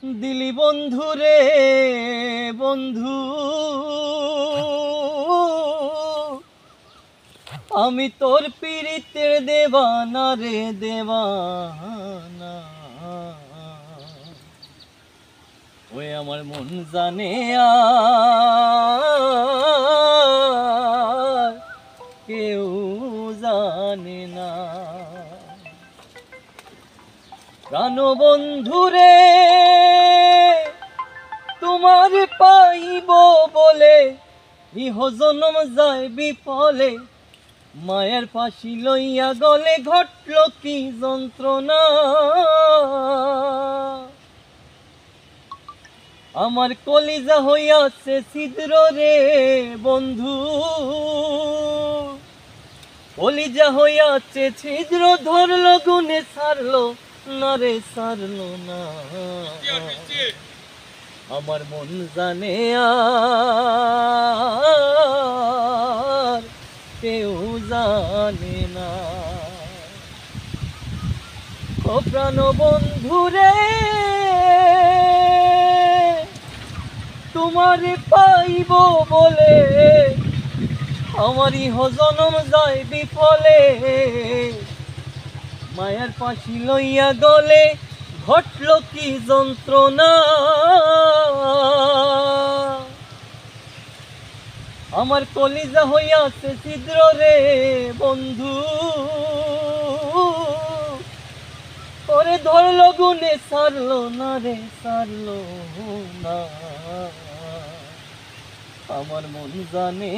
দিলি বন্ধু রে বন্ধু, আমি তোর পীড়িতের দেবানা রে দেবানা। ওই আমার মন জানে আর কেউ জানে না। প্রাণ বন্ধু রে তোমার পাইব বলে ইহ জনম যায় বিফলে, মায়ের ফাঁসি লইয়া গলে ঘটল কি যন্ত্রণা। আমার কলিজা হইয়াছে ছিদ্র রে বন্ধু, কলিজা হইয়াছে ছিদ্র, ধরলো গুনে ছাড়লো না রে ছাড়লো না। আমার মন জানে আর কেউ জানে না। ও প্রাণ বন্ধু রে তোমারে পাইব বলে আমারই জনম যায় বিফলে, মায়ের পাখি লইয়া গলে ঘটল কি যন্ত্রণা। আমার কলিজা হইয়াছে ছিদ্র রে বন্ধু, ওরে ধরলো গুনে সারলো না রে সারলো না। আমার মন জানে